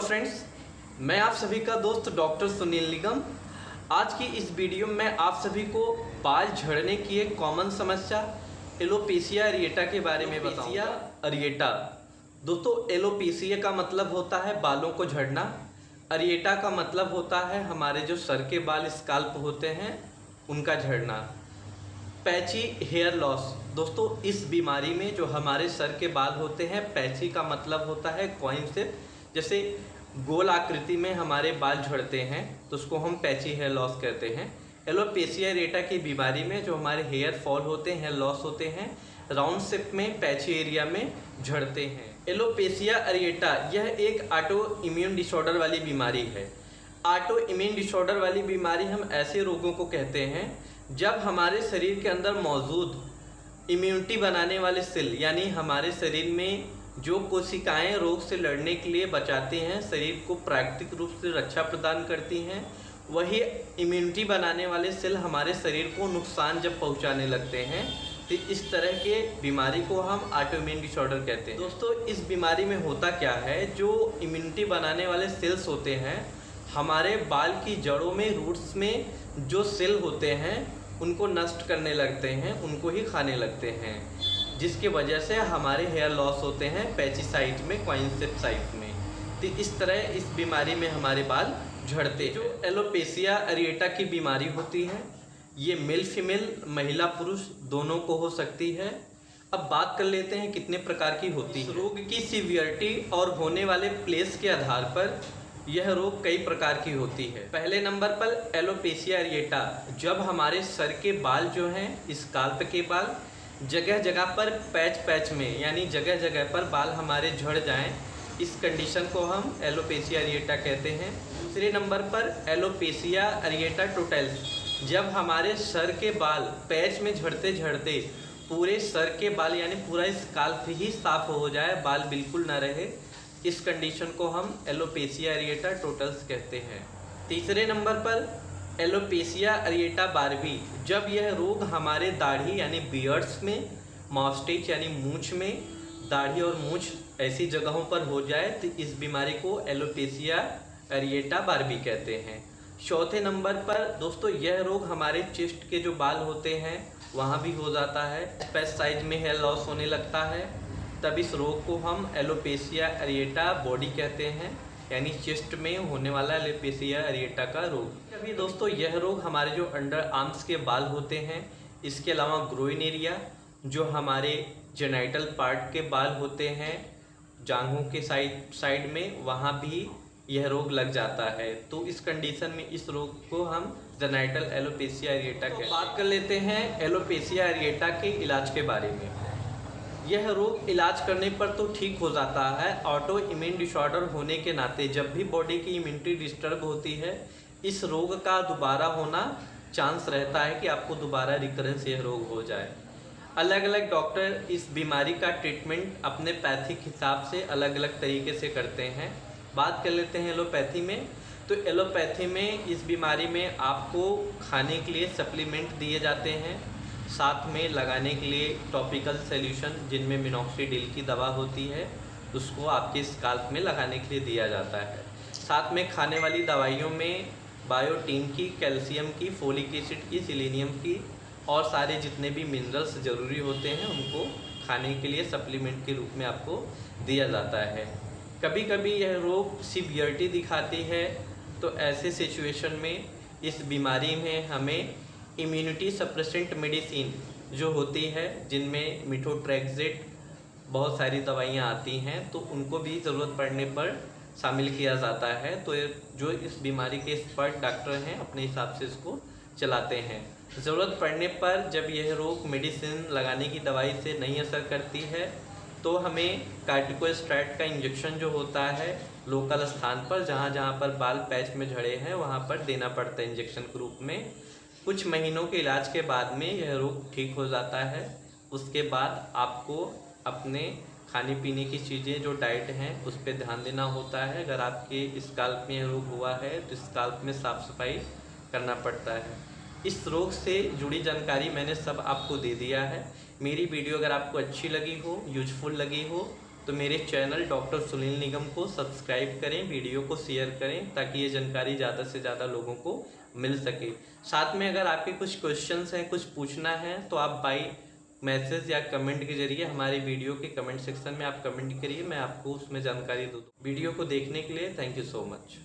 Friends, मैं आप सभी का दोस्त डॉक्टर सुनील निगम। आज की इस वीडियो में आप सभी को बाल झड़ने की एक कॉमन समस्या एलोपेशिया अरिएटा के बारे में बताऊंगा। अरिएटा दोस्तों, एलोपेशिया का मतलब होता है बालों को झड़ना। अरिएटा का मतलब होता है हमारे जो सर के बाल स्काल्प होते हैं उनका झड़ना। पैची हेयर लॉस दोस्तों, इस बीमारी में जो हमारे सर के बाल होते हैं, पैची का मतलब होता है कॉइन शेप, जैसे गोल आकृति में हमारे बाल झड़ते हैं तो उसको हम पैची हेयर लॉस कहते हैं। एलोपेशिया अरिएटा की बीमारी में जो हमारे हेयर फॉल होते हैं, लॉस होते हैं, राउंड शेप में पैची एरिया में झड़ते हैं। एलोपेशिया अरिएटा यह एक ऑटो इम्यून डिसऑर्डर वाली बीमारी है। ऑटो इम्यून डिसऑर्डर वाली बीमारी हम ऐसे रोगों को कहते हैं जब हमारे शरीर के अंदर मौजूद इम्यूनिटी बनाने वाले सेल, यानी हमारे शरीर में जो कोशिकाएं रोग से लड़ने के लिए बचाती हैं, शरीर को प्राकृतिक रूप से रक्षा प्रदान करती हैं, वही इम्यूनिटी बनाने वाले सेल हमारे शरीर को नुकसान जब पहुंचाने लगते हैं तो इस तरह के बीमारी को हम ऑटोइम्यून डिसऑर्डर कहते हैं। दोस्तों, इस बीमारी में होता क्या है, जो इम्यूनिटी बनाने वाले सेल्स होते हैं हमारे बाल की जड़ों में, रूट्स में जो सेल होते हैं उनको नष्ट करने लगते हैं, उनको ही खाने लगते हैं, जिसकी वजह से हमारे हेयर लॉस होते हैं पैची साइड में, कॉइन शेप साइड में। तो इस तरह इस बीमारी में हमारे बाल झड़ते हैं। जो एलोपेशिया अरिएटा की बीमारी होती है ये मेल फीमेल, महिला पुरुष दोनों को हो सकती है। अब बात कर लेते हैं कितने प्रकार की होती है। रोग की सीवियरिटी और होने वाले प्लेस के आधार पर यह रोग कई प्रकार की होती है। पहले नंबर पर एलोपेशिया अरिएटा, जब हमारे सर के बाल जो हैं, स्काल्प के बाल जगह जगह पर पैच में, यानी जगह जगह पर बाल हमारे झड़ जाएं, इस कंडीशन को हम एलोपेशिया अरिएटा कहते हैं। दूसरे नंबर पर एलोपेशिया अरिएटा टोटल्स, जब हमारे सर के बाल पैच में झड़ते झड़ते पूरे सर के बाल यानी पूरा स्काल्प ही साफ हो जाए, बाल बिल्कुल ना रहे, इस कंडीशन को हम एलोपेशिया अरिएटा टोटल्स कहते हैं। तीसरे नंबर पर एलोपेशिया अरिएटा बार्बी, जब यह रोग हमारे दाढ़ी यानी बियर्ड्स में, मॉस्टेच यानी मूंछ में, दाढ़ी और मूंछ ऐसी जगहों पर हो जाए तो इस बीमारी को एलोपेशिया अरिएटा बार्बी कहते हैं। चौथे नंबर पर दोस्तों यह रोग हमारे चेस्ट के जो बाल होते हैं वहाँ भी हो जाता है। पैच साइज में हेयर लॉस होने लगता है, तब इस रोग को हम एलोपेशिया अरिएटा बॉडी कहते हैं, यानी चेस्ट में होने वाला एलोपेशिया अरिएटा का रोग। अभी दोस्तों यह रोग हमारे जो अंडर आर्म्स के बाल होते हैं, इसके अलावा ग्रोइन एरिया, जो हमारे जेनाइटल पार्ट के बाल होते हैं जांघों के साइड में, वहाँ भी यह रोग लग जाता है। तो इस कंडीशन में इस रोग को हम जेनाइटल एलोपेशिया अरिएटा कहते हैं। बात कर लेते हैं एलोपेशिया अरिएटा के इलाज के बारे में। यह रोग इलाज करने पर तो ठीक हो जाता है। ऑटो इम्यून डिसऑर्डर होने के नाते जब भी बॉडी की इम्यूनिटी डिस्टर्ब होती है, इस रोग का दोबारा होना चांस रहता है कि आपको दोबारा रिकरेंस यह रोग हो जाए। अलग अलग डॉक्टर इस बीमारी का ट्रीटमेंट अपने पैथिक हिसाब से अलग अलग तरीके से करते हैं। बात कर लेते हैं एलोपैथी में। तो एलोपैथी में इस बीमारी में आपको खाने के लिए सप्लीमेंट दिए जाते हैं, साथ में लगाने के लिए टॉपिकल सॉल्यूशन जिनमें मिनॉक्सिडिल की दवा होती है उसको आपके स्काल्प में लगाने के लिए दिया जाता है। साथ में खाने वाली दवाइयों में बायोटीन की, कैल्शियम की, फोलिक एसिड की, सिलेनियम की और सारे जितने भी मिनरल्स ज़रूरी होते हैं उनको खाने के लिए सप्लीमेंट के रूप में आपको दिया जाता है। कभी कभी यह रोग सीवियरिटी दिखाती है तो ऐसे सिचुएशन में इस बीमारी में हमें इम्यूनिटी सप्रेसेंट मेडिसिन जो होती है, जिनमें मिथोट्रेक्सेट बहुत सारी दवाइयाँ आती हैं, तो उनको भी ज़रूरत पड़ने पर शामिल किया जाता है। तो जो इस बीमारी के एक्सपर्ट डॉक्टर हैं अपने हिसाब से इसको चलाते हैं। ज़रूरत पड़ने पर जब यह रोग मेडिसिन लगाने की दवाई से नहीं असर करती है तो हमें कार्टिकोस्टेरॉइड का इंजेक्शन जो होता है लोकल स्थान पर, जहाँ जहाँ पर बाल पैच में झड़े हैं वहाँ पर देना पड़ता है इंजेक्शन के रूप में। कुछ महीनों के इलाज के बाद में यह रोग ठीक हो जाता है। उसके बाद आपको अपने खाने पीने की चीज़ें जो डाइट हैं उस पर ध्यान देना होता है। अगर आपके स्काल्प में यह रोग हुआ है तो स्काल्प में साफ़ सफाई करना पड़ता है। इस रोग से जुड़ी जानकारी मैंने सब आपको दे दिया है। मेरी वीडियो अगर आपको अच्छी लगी हो, यूजफुल लगी हो तो मेरे चैनल डॉक्टर सुनील निगम को सब्सक्राइब करें, वीडियो को शेयर करें ताकि ये जानकारी ज़्यादा से ज़्यादा लोगों को मिल सके। साथ में अगर आपके कुछ क्वेश्चंस हैं, कुछ पूछना है, तो आप बाई मैसेज या कमेंट के जरिए हमारे वीडियो के कमेंट सेक्शन में आप कमेंट करिए, मैं आपको उसमें जानकारी दूँ। वीडियो को देखने के लिए थैंक यू सो मच।